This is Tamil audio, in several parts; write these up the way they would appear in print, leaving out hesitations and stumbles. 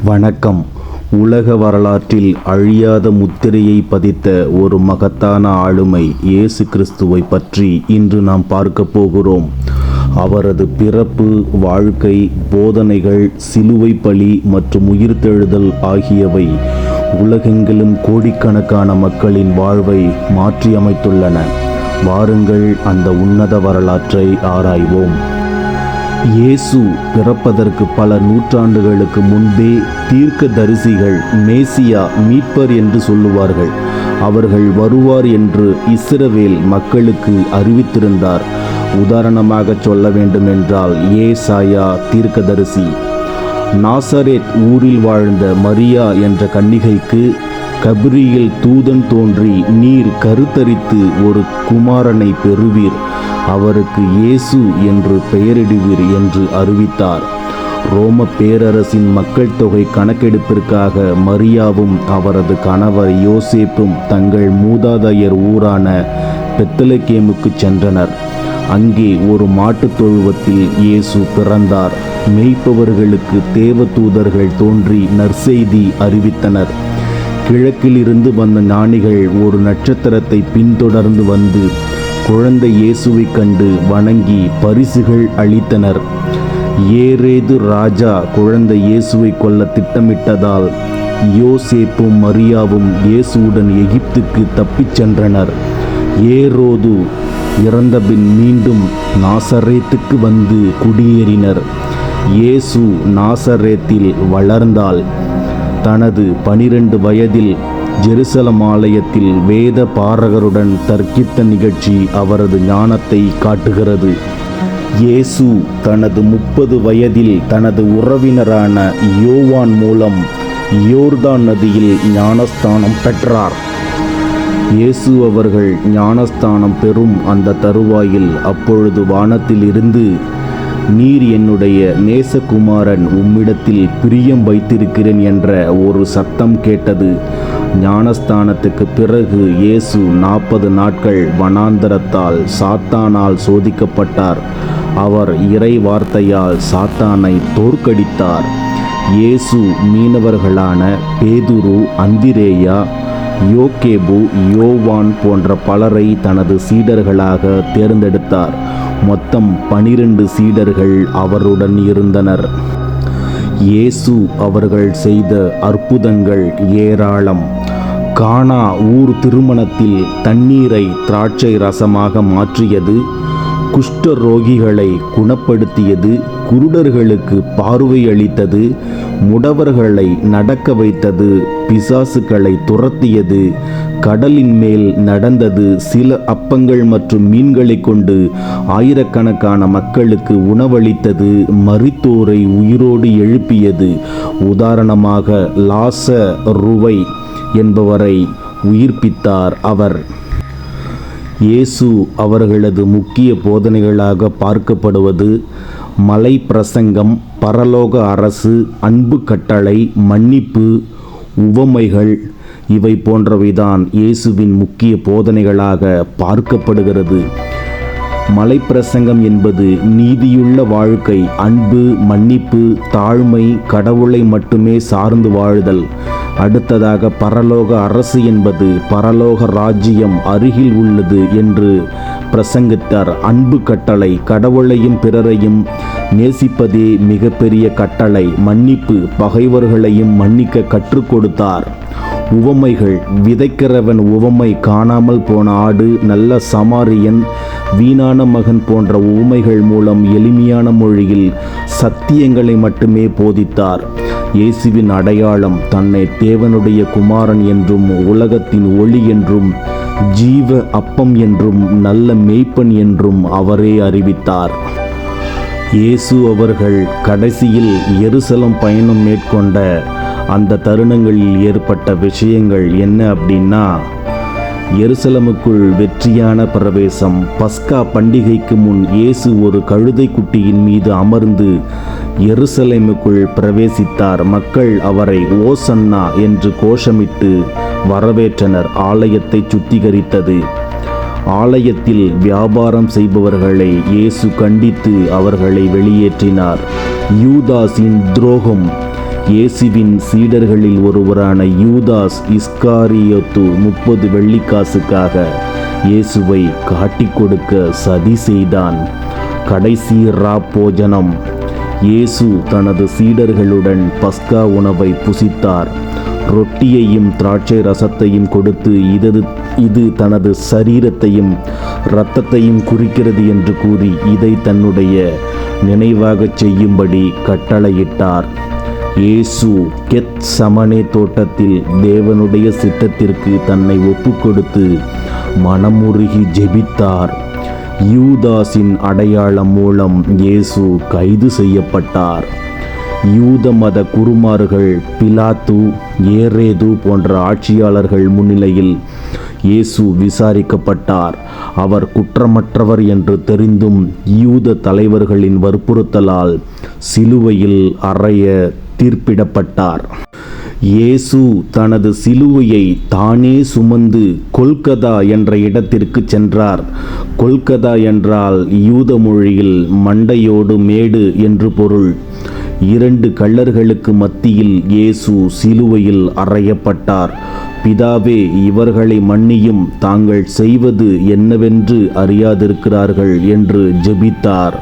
வணக்கம். உலக வரலாற்றில் அழியாத முத்திரையை பதித்த ஒரு மகத்தான ஆளுமை இயேசு கிறிஸ்துவை பற்றி இன்று நாம் பார்க்க போகிறோம். அவரது பிறப்பு, வாழ்க்கை, போதனைகள், சிலுவை பலி மற்றும் உயிர்த்தெழுதல் ஆகியவை உலகெங்கிலும் கோடிக்கணக்கான மக்களின் வாழ்வை மாற்றியமைத்துள்ளன. வாருங்கள், அந்த உன்னத வரலாற்றை ஆராய்வோம். இயேசு பிறப்பதற்கு பல நூற்றாண்டுகளுக்கு முன்பே தீர்க்கதரிசிகள் மேசியா, மீட்பர் என்று சொல்லுவார்கள். அவர்கள் வருவார் என்று இஸ்ரவேல் மக்களுக்கு அறிவித்திருந்தார். உதாரணமாக சொல்ல வேண்டுமென்றால் ஏசாயா தீர்க்கதரிசி நாசரேத் ஊரில் வாழ்ந்த மரியா என்ற கன்னிகைக்கு கபிரியேல் தூதன் தோன்றி, நீர் கருத்தரித்து ஒரு குமாரனை பெறுவீர், அவருக்கு இயேசு என்று பெயரிடுவீர் என்று அறிவித்தார். ரோம பேரரசின் மக்கள் தொகை கணக்கெடுப்பிற்காக மரியாவும் அவரது கணவர் யோசேப்பும் தங்கள் மூதாதையர் ஊரான பெத்லகேமுக்கு சென்றனர். அங்கே ஒரு மாட்டுத் தொழுவத்தில் இயேசு பிறந்தார். மேய்ப்பவர்களுக்கு தேவதூதர்கள் தோன்றி நற்செய்தி அறிவித்தனர். கிழக்கிலிருந்து வந்த ஞானிகள் ஒரு நட்சத்திரத்தை பின்தொடர்ந்து வந்து குழந்தை இயேசுவை கண்டு வணங்கி பரிசுகள் அளித்தனர். ஏரோது ராஜா குழந்தை இயேசுவை கொல்ல திட்டமிட்டதால் யோசேப்பும் மரியாவும் இயேசுவுடன் எகிப்துக்கு தப்பிச் சென்றனர். ஏரோது இறந்தபின் மீண்டும் நாசரேத்துக்கு வந்து குடியேறினர். இயேசு நாசரேத்தில் வளர்ந்தாள். தனது 12 வயதில் ஜெருசலம் ஆலயத்தில் வேத பாரகருடன் தர்க்கித்த நிகழ்ச்சி அவரது ஞானத்தை காட்டுகிறது. இயேசு தனது 30 வயதில் தனது உறவினரான யோவான் மூலம் யோர்தான் நதியில் ஞானஸ்தானம் பெற்றார். இயேசு அவர்கள் ஞானஸ்தானம் பெறும் அந்த தருவாயில் அப்பொழுது வானத்தில் இருந்து, நீர் என்னுடைய நேசகுமாரன், உம்மிடத்தில் பிரியம் வைத்திருக்கிறேன் என்ற ஒரு சத்தம் கேட்டது. ஞானஸ்தானத்துக்கு பிறகு இயேசு 40 நாட்கள் வனாந்தரத்தால் சாத்தானால் சோதிக்கப்பட்டார். அவர் இறை வார்த்தையால் சாத்தானை தோற்கடித்தார். இயேசு மீனவர்களான பேதுரு, அந்திரேயா, யோக்கேபு, யோவான் போன்ற பலரை தனது சீடர்களாக தேர்ந்தெடுத்தார். மொத்தம் 12 சீடர்கள் அவருடன் இருந்தனர். இயேசு அவர்கள் செய்த அற்புதங்கள் ஏராளம். கானா ஊர் திருமணத்தில் தண்ணீரை திராட்சை ரசமாக மாற்றியது, குஷ்ட ரோகிகளை குணப்படுத்தியது, குருடர்களுக்கு பார்வை அளித்தது, முடவர்களை நடக்க வைத்தது, பிசாசுகளை துரத்தியது, கடலின் மேல் நடந்தது, சில அப்பங்கள் மற்றும் மீன்களை கொண்டு ஆயிரக்கணக்கான மக்களுக்கு உணவளித்தது, மரித்தோரை உயிரோடு எழுப்பியது. உதாரணமாக லாசருவை என்பவரை உயிர்ப்பித்தார் அவர். இயேசு அவர்களது முக்கிய போதனைகளாக பார்க்கப்படுவது மலை பிரசங்கம், பரலோக அரசு, அன்பு கட்டளை, மன்னிப்பு, உவமைகள், இவை போன்றவைதான் இயேசுவின் முக்கிய போதனைகளாக பார்க்கப்படுகிறது. மலை பிரசங்கம் என்பது நீதியுள்ள வாழ்க்கை, அன்பு, மன்னிப்பு, தாழ்மை, கடவுளை மட்டுமே சார்ந்து வாழுதல். அடுத்ததாக பரலோக அரசு என்பது பரலோக ராஜ்யம் அருகில் உள்ளது என்று பிரசங்கித்தார். அன்பு கட்டளை, கடவுளையும் பிறரையும் நேசிப்பதே மிகப்பெரிய கட்டளை. மன்னிப்பு, பகைவர்களையும் மன்னிக்க கற்றுக் கொடுத்தார். உவமைகள், விதைக்கிறவன் உவமை, காணாமல் போன ஆடு, நல்ல சமாரியன், வீணான மகன் போன்ற உவமைகள் மூலம் எளிமையான மொழியில் சத்தியங்களை மட்டுமே போதித்தார். இயேசுவின் அடையாளம் தன்னை தேவனுடைய குமாரன் என்றும், உலகத்தின் ஒளி என்றும், ஜீவ அப்பம் என்றும், நல்ல மேய்ப்பன் என்றும் அவரே அறிவித்தார். இயேசு அவர்கள் கடைசியில் எருசலம் பயணம் மேற்கொண்ட அந்த தருணங்களில் ஏற்பட்ட விஷயங்கள் என்ன அப்படின்னா, எருசலமுக்குள் வெற்றியான பிரவேசம். பஸ்கா பண்டிகைக்கு முன் இயேசு ஒரு கழுதை குட்டியின் மீது அமர்ந்து எருசலேமுக்குள் பிரவேசித்தார். மக்கள் அவரை ஓசன்னா என்று கோஷமிட்டு வரவேற்றனர். ஆலயத்தை சுத்திகரித்தது. ஆலயத்தில் வியாபாரம் செய்பவர்களை இயேசு கண்டித்து அவர்களை வெளியேற்றினார். யூதாஸின் துரோகம். இயேசுவின் சீடர்களில் ஒருவரான யூதாஸ் இஸ்காரியோத்து 30 வெள்ளிக்காசுக்காக இயேசுவை காட்டிக் கொடுக்க சதி செய்தான். கடைசி போஜனம். இயேசு தனது சீடர்களுடன் பஸ்கா உணவை புசித்தார். ரொட்டியையும் திராட்சை ரசத்தையும் கொடுத்து இது தனது சரீரத்தையும் இரத்தத்தையும் குறிக்கிறது என்று கூறி இதை தன்னுடைய நினைவாகச் செய்யும்படி கட்டளையிட்டார். இயேசு கெத்சமனே தோட்டத்தில் தேவனுடைய சித்தத்திற்கு தன்னை ஒப்புக்கொடுத்து மனமுருகி ஜெபித்தார். யூதாஸின் அடையாளம் மூலம் இயேசு கைது செய்யப்பட்டார். யூத மத குருமார்கள், பிலாத்து, ஏரேது போன்ற ஆட்சியாளர்கள் முன்னிலையில் இயேசு விசாரிக்கப்பட்டார். அவர் குற்றமற்றவர் என்று தெரிந்தும் யூத தலைவர்களின் வற்புறுத்தலால் சிலுவையில் அறைய தீர்ப்பிடப்பட்டார். இயேசு தனது சிலுவையை தானே சுமந்து கொல்கதா என்ற இடத்திற்கு சென்றார். கொல்கதா என்றால் யூத மொழியில் மண்டையோடு மேடு என்று பொருள். 2 கள்ளர்களுக்கு மத்தியில் இயேசு சிலுவையில் அறையப்பட்டார். பிதாவே, இவர்களை மன்னியும், தாங்கள் செய்வது என்னவென்று அறியாதிருக்கிறார்கள் என்று ஜெபித்தார்.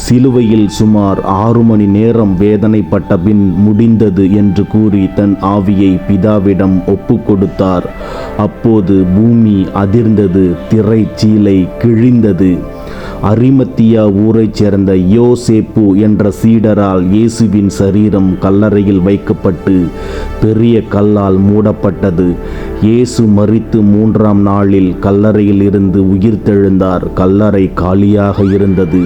சிலுவையில் சுமார் 6 மணி நேரம் வேதனைப்பட்ட பின் முடிந்தது என்று கூறி தன் ஆவியை பிதாவிடம் ஒப்பு கொடுத்தார். அப்போது பூமி அதிர்ந்தது, திரைச்சீலை கிழிந்தது. அரிமத்தியா ஊரைச் சேர்ந்த யோசேப்பு என்ற சீடரால் இயேசுவின் சரீரம் கல்லறையில் வைக்கப்பட்டு பெரிய கல்லால் மூடப்பட்டது. இயேசு மரித்து 3ஆம் நாளில் கல்லறையில் இருந்து உயிர்த்தெழுந்தார். கல்லறை காலியாக இருந்தது.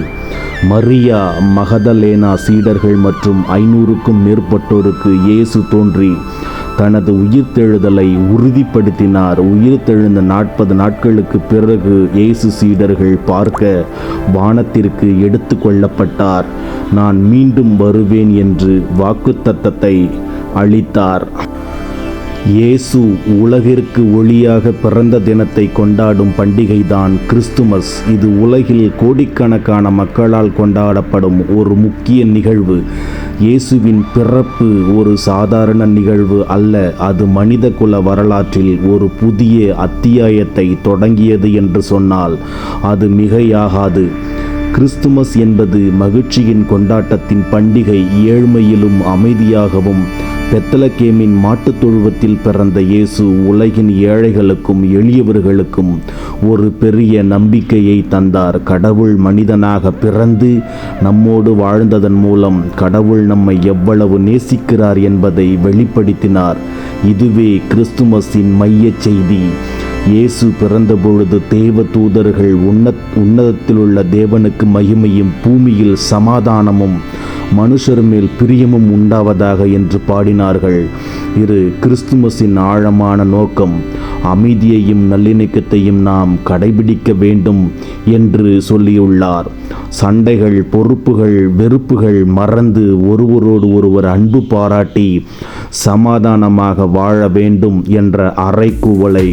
மரியா மகதலேனா சீடர்கள் மற்றும் 500க்கும் மேற்பட்டோருக்கு இயேசு தோன்றி தனது உயிர்த்தெழுதலை உறுதிப்படுத்தினார். உயிர்த்தெழுந்த 40 நாட்களுக்கு பிறகு இயேசு சீடர்கள் பார்க்க வானத்திற்கு எடுத்து கொள்ளப்பட்டார். நான் மீண்டும் வருவேன் என்று வாக்குத்தத்தத்தை அளித்தார். இயேசு உலகிற்கு ஒளியாக பிறந்த தினத்தை கொண்டாடும் பண்டிகைதான் கிறிஸ்துமஸ். இது உலகில் கோடிக்கணக்கான மக்களால் கொண்டாடப்படும் ஒரு முக்கிய நிகழ்வு. இயேசுவின் பிறப்பு ஒரு சாதாரண நிகழ்வு அல்ல, அது மனித குல வரலாற்றில் ஒரு புதிய அத்தியாயத்தை தொடங்கியது என்று சொன்னால் அது மிகையாகாது. கிறிஸ்துமஸ் என்பது மகிழ்ச்சியின் கொண்டாட்டத்தின் பண்டிகை. ஏழ்மையிலும் அமைதியாகவும் பெத்லகேமின் மாட்டுத் தொழுவத்தில் பிறந்த இயேசு உலகின் ஏழைகளுக்கும் எளியவர்களுக்கும் ஒரு பெரிய நம்பிக்கையை தந்தார். கடவுள் மனிதனாக பிறந்து நம்மோடு வாழ்ந்ததன் மூலம் கடவுள் நம்மை எவ்வளவு நேசிக்கிறார் என்பதை வெளிப்படுத்தினார். இதுவே கிறிஸ்துமஸின் மையச் செய்தி. இயேசு பிறந்தபொழுது தேவ தூதர்கள் உன்னதத்திலுள்ள தேவனுக்கு மகிமையும் பூமியில் சமாதானமும் மனுஷர் மேல் பிரியமும் உண்டாவதாக என்று பாடினார்கள். கிறிஸ்துமஸின் ஆழமான நோக்கம் அமைதியையும் நல்லிணக்கத்தையும் நாம் கடைபிடிக்க வேண்டும் என்று சொல்லியுள்ளார். சண்டைகள், பொறுப்புகள், வெறுப்புகள் மறந்து ஒருவரோடு ஒருவர் அன்பு பாராட்டி சமாதானமாக வாழ வேண்டும் என்ற அறைகூவலை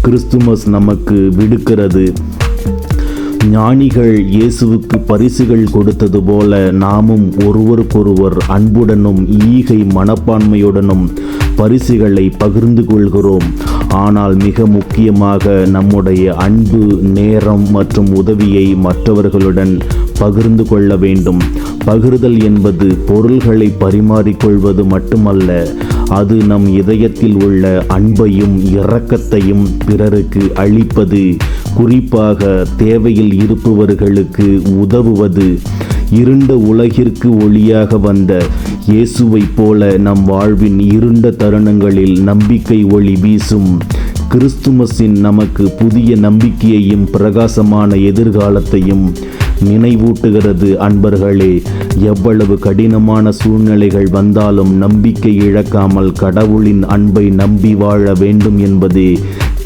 கிறிஸ்துமஸ் நமக்கு விடுக்கிறது. ஞானிகள் இயேசுவுக்கு பரிசுகள் கொடுத்தது போல நாமும் ஒருவருக்கொருவர் அன்புடனும் ஈகை மனப்பான்மையுடனும் பரிசுகளை பகிர்ந்து கொள்கிறோம். ஆனால் மிக முக்கியமாக நம்முடைய அன்பு, நேரம் மற்றும் உதவியை மற்றவர்களுடன் பகிர்ந்து கொள்ள வேண்டும். பகிர்தல் என்பது பொருள்களை பரிமாறிக்கொள்வது மட்டுமல்ல, அது நம் இதயத்தில் உள்ள அன்பையும் இரக்கத்தையும் பிறருக்கு அளிப்பது. குறிப்பாக தேவையில் இருப்பவர்களுக்கு உதவுவது. இருண்ட உலகிற்கு ஒளியாக வந்த இயேசுவைப் போல நம் வாழ்வின் இருண்ட தருணங்களில் நம்பிக்கை ஒளி வீசும். கிறிஸ்துமஸின் நமக்கு புதிய நம்பிக்கையையும் பிரகாசமான எதிர்காலத்தையும் நினைவூட்டுகிறது. அன்பர்களே, எவ்வளவு கடினமான சூழ்நிலைகள் வந்தாலும் நம்பிக்கை இழக்காமல் கடவுளின் அன்பை நம்பி வாழ வேண்டும் என்பதே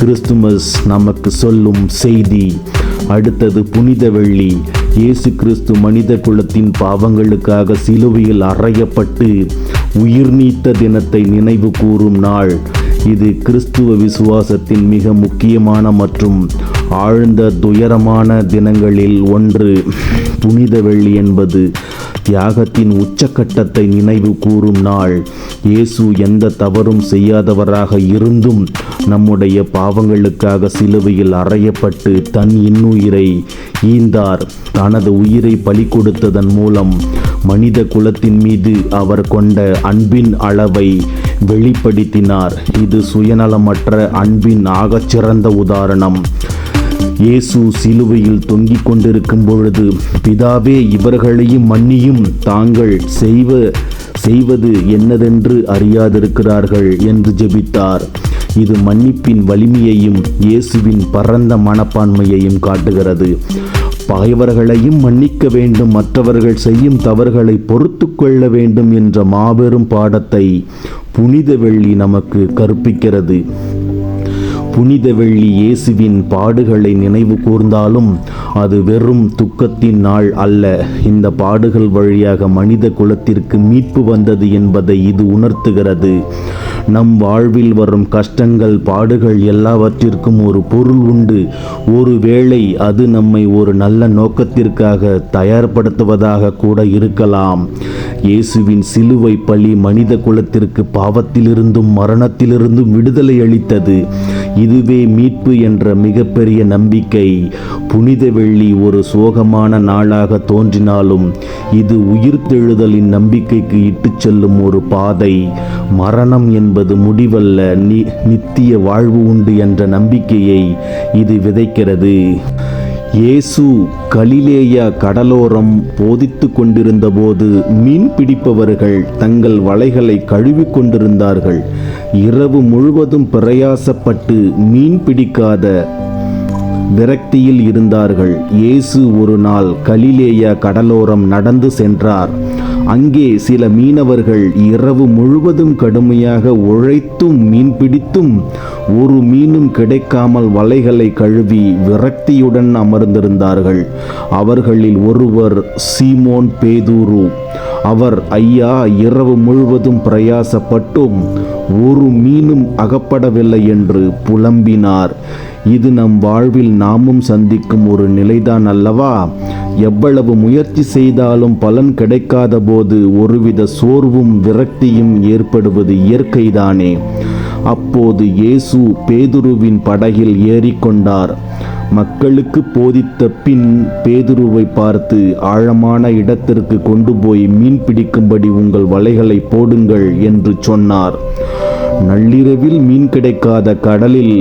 கிறிஸ்துமஸ் நமக்கு சொல்லும் செய்தி. அடுத்தது புனித வெள்ளி. இயேசு கிறிஸ்து மனித குலத்தின் பாவங்களுக்காக சிலுவையில் அறையப்பட்டு உயிர் நீத்த தினத்தை நினைவு கூறும் நாள். இது கிறிஸ்துவ விசுவாசத்தின் மிக முக்கியமான மற்றும் ஆழ்ந்த துயரமான தினங்களில் ஒன்று. புனித வெள்ளி என்பது தியாகத்தின் உச்சக்கட்டத்தை நினைவு கூறும் நாள். இயேசு எந்த தவறும் செய்யாதவராக இருந்தும் நம்முடைய பாவங்களுக்காக சிலுவையில் அறையப்பட்டு தன் இன்னுயிரை ஈந்தார். தனது உயிரை பலி கொடுத்ததன் மூலம் மனித குலத்தின் மீது அவர் கொண்ட அன்பின் அளவை வெளிப்படுத்தினார். இது சுயநலமற்ற அன்பின் ஆகச்சிறந்த உதாரணம். இயேசு சிலுவையில் தொங்கிக் கொண்டிருக்கும் பொழுது, பிதாவே, இவர்களையும் மன்னியும், தாங்கள் செய்வது என்னதென்று அறியாதிருக்கிறார்கள் என்று ஜெபித்தார். இது மன்னிப்பின் வலிமையையும் இயேசுவின் பரந்த மனப்பான்மையையும் காட்டுகிறது. பகைவர்களையும் மன்னிக்க வேண்டும், மற்றவர்கள் செய்யும் தவறுகளை பொறுத்து கொள்ள வேண்டும் என்ற மாபெரும் பாடத்தை புனித வெள்ளி நமக்கு கற்பிக்கிறது. புனித வெள்ளி இயேசுவின் பாடுகளை நினைவு கூர்ந்தாலும் அது வெறும் துக்கத்தின் நாள் அல்ல. இந்த பாடுகள் வழியாக மனித குலத்திற்கு மீட்பு வந்தது என்பதை இது உணர்த்துகிறது. நம் வாழ்வில் வரும் கஷ்டங்கள், பாடுகள் எல்லாவற்றிற்கும் ஒரு பொருள் உண்டு. ஒருவேளை அது நம்மை ஒரு நல்ல நோக்கத்திற்காக தயார்படுத்துவதாக கூட இருக்கலாம். இயேசுவின் சிலுவை பலி மனித குலத்திற்கு பாவத்திலிருந்தும் மரணத்திலிருந்தும் விடுதலை அளித்தது. இதுவே மீட்பு என்ற மிகப்பெரிய நம்பிக்கை. புனித வெள்ளி ஒரு சோகமான நாளாக தோன்றினாலும் இது உயிர்த்தெழுதலின் நம்பிக்கைக்கு இட்டுச் செல்லும் ஒரு பாதை. மரணம் என்பது முடிவல்ல, நித்திய வாழ்வு உண்டு என்ற நம்பிக்கையை இது விதைக்கிறது. இயேசு கலிலேயா கடலோரம் போதித்து கொண்டிருந்த போது மீன் பிடிப்பவர்கள் தங்கள் வலைகளை கழுவி கொண்டிருந்தார்கள். இரவு முழுவதும் பிரயாசப்பட்டு மீன் பிடிக்காத விரக்தியில் இருந்தார்கள். இயேசு ஒரு நாள் கலிலேயா கடலோரம் நடந்து சென்றார். அங்கே சில மீனவர்கள் இரவு முழுவதும் கடுமையாக உழைத்தும் மீன் பிடித்தும் ஒரு மீனும் கிடைக்காமல் வலைகளை கழுவி விரக்தியுடன் அமர்ந்திருந்தார்கள். அவர்களில் ஒருவர் சீமோன் பேதுரு. அவர், ஐயா, இரவு முழுவதும் பிரயாசப்பட்டும் ஒரு மீனும் அகப்படவில்லை என்று புலம்பினார். இது நம் வாழ்வில் நாமும் சந்திக்கும் ஒரு நிலைதான் அல்லவா? எவ்வளவு முயற்சி செய்தாலும் பலன் கிடைக்காத போது ஒருவித சோர்வும் விரக்தியும் ஏற்படுவது இயற்கைதானே. அப்போது இயேசு பேதுருவின் படகில் ஏறிக்கொண்டார். மக்களுக்கு போதித்த பின் பேதுருவை பார்த்து, ஆழமான இடத்திற்கு கொண்டு போய் மீன் பிடிக்கும்படி உங்கள் வலைகளை போடுங்கள் என்று சொன்னார். நள்ளிரவில் மீன் கிடைக்காத கடலில்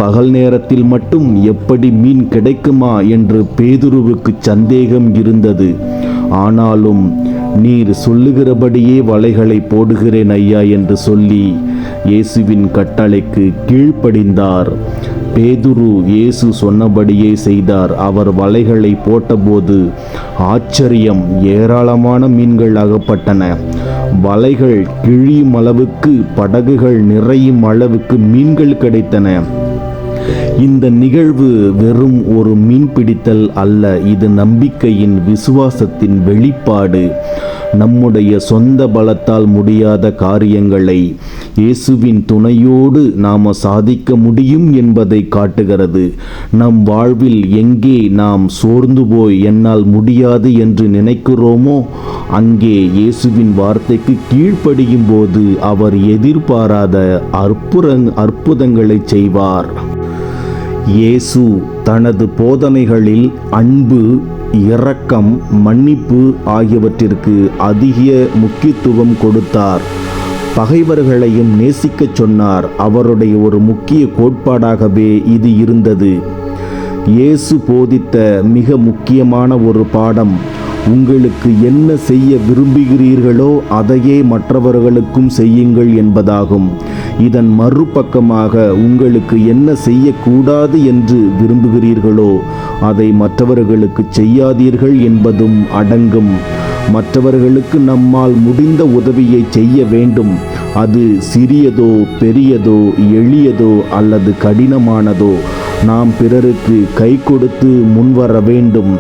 பகல் நேரத்தில் மட்டும் எப்படி மீன் கிடைக்குமா என்று பேதுருவுக்கு சந்தேகம் இருந்தது. ஆனாலும், நீர் சொல்லுகிறபடியே வலைகளை போடுகிறேன் ஐயா என்று சொல்லி இயேசுவின் கட்டளைக்கு கீழ்ப்படிந்தார். பேதுரு இயேசு சொன்னபடியே செய்தார். அவர் வலைகளை போட்டபோது ஆச்சரியம், ஏராளமான மீன்கள் அகப்பட்டன. வலைகள் கிழியும் அளவுக்கு, படகுகள் நிறையும் அளவுக்கு மீன்கள் கிடைத்தன. இந்த நிகழ்வு வெறும் ஒரு மீன்பிடித்தல் அல்ல, இது நம்பிக்கையின், விசுவாசத்தின் வெளிப்பாடு. நம்முடைய சொந்த பலத்தால் முடியாத காரியங்களை இயேசுவின் துணையோடு நாம் சாதிக்க முடியும் என்பதை காட்டுகிறது. நம் வாழ்வில் எங்கே நாம் சோர்ந்து போய் என்னால் முடியாது என்று நினைக்கிறோமோ, அங்கே இயேசுவின் வார்த்தைக்கு கீழ்ப்படியும் போது அவர் எதிர்பாராத அற்புதங்களை செய்வார். இயேசு தனது போதனைகளில் அன்பு, இரக்கம், மன்னிப்பு ஆகியவற்றிற்கு அதிக முக்கியத்துவம் கொடுத்தார். பகைவர்களையும் நேசிக்கச் சொன்னார். அவருடைய ஒரு முக்கிய கோட்பாடாகவே இது இருந்தது. இயேசு போதித்த மிக முக்கியமான ஒரு பாடம், உங்களுக்கு என்ன செய்ய விரும்புகிறீர்களோ அதையே மற்றவர்களுக்கும் செய்யுங்கள் என்பதாகும். இதன் மறுபக்கமாக, உங்களுக்கு என்ன செய்யக்கூடாது என்று விரும்புகிறீர்களோ அதை மற்றவர்களுக்கு செய்யாதீர்கள் என்பதும் அடங்கும். மற்றவர்களுக்கு நம்மால் முடிந்த உதவியை செய்ய வேண்டும். அது சிறியதோ பெரியதோ, எளியதோ அல்லது கடினமானதோ, நாம் பிறருக்கு கை கொடுத்து முன்வர வேண்டும்.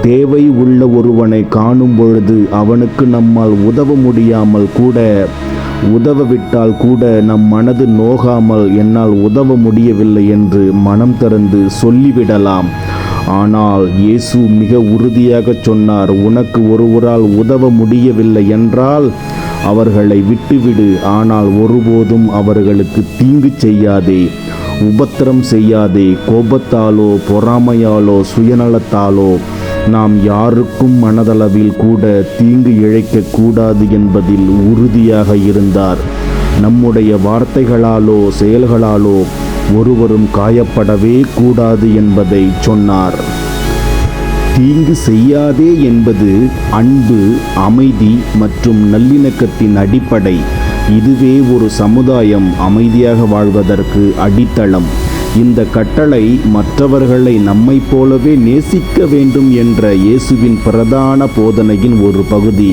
தேவை உள்ள ஒருவனை காணும் பொழுது அவனுக்கு நம்மால் உதவ முடியாமல் கூட, உதவவிட்டால் கூட நம் மனது நோகாமல் என்னால் உதவ முடியவில்லை என்று மனம் திறந்து சொல்லிவிடலாம். ஆனால் இயேசு மிக உறுதியாக சொன்னார், உனக்கு ஒருவரால் உதவ முடியவில்லை என்றால் அவர்களை விட்டுவிடு, ஆனால் ஒருபோதும் அவர்களுக்கு தீங்கு செய்யாதே, உபத்திரம் செய்யாதே. கோபத்தாலோ பொறாமையாலோ சுயநலத்தாலோ நாம் யாருக்கும் மனதளவில் கூட தீங்கு இழைக்கக்கூடாது என்பதில் உறுதியாக இருந்தார். நம்முடைய வார்த்தைகளாலோ செயல்களாலோ ஒருவரும் காயப்படவே கூடாது என்பதை சொன்னார். தீங்கு செய்யாதே என்பது அன்பு, அமைதி மற்றும் நல்லிணக்கத்தின் அடிப்படை. இதுவே ஒரு சமுதாயம் அமைதியாக வாழ்வதற்கு அடித்தளம். இந்த கட்டளை மற்றவர்களை நம்மைப் போலவே நேசிக்க வேண்டும் என்ற இயேசுவின் பிரதான போதனையின் ஒரு பகுதி.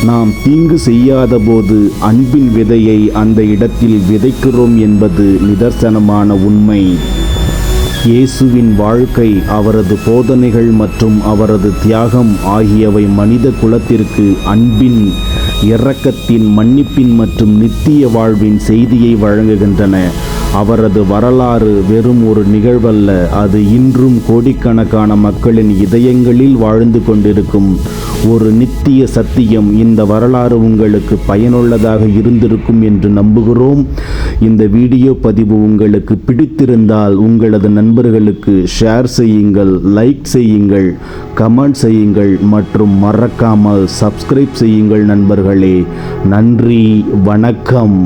நாம் தீங்கு செய்யாத போது அன்பின் விதையை அந்த இடத்தில் விதைக்கிறோம் என்பது நிதர்சனமான உண்மை. இயேசுவின் வாழ்க்கை, அவரது போதனைகள் மற்றும் அவரது தியாகம் ஆகியவை மனித குலத்திற்கு அன்பின், இரக்கத்தின், மன்னிப்பின் மற்றும் நித்திய வாழ்வின் செய்தியை வழங்குகின்றன. அவரது வரலாறு வெறும் ஒரு நிகழ்வல்ல, அது இன்றும் கோடிக்கணக்கான மக்களின் இதயங்களில் வாழ்ந்து கொண்டிருக்கும் ஒரு நித்திய சத்தியம். இந்த வரலாறு உங்களுக்கு பயனுள்ளதாக இருந்திருக்கும் என்று நம்புகிறோம். இந்த வீடியோ பதிவு உங்களுக்கு பிடித்திருந்தால் உங்களது நண்பர்களுக்கு ஷேர் செய்யுங்கள், லைக் செய்யுங்கள், கமெண்ட் செய்யுங்கள் மற்றும் மறக்காமல் சப்ஸ்கிரைப் செய்யுங்கள் நண்பர்களே. நன்றி, வணக்கம்.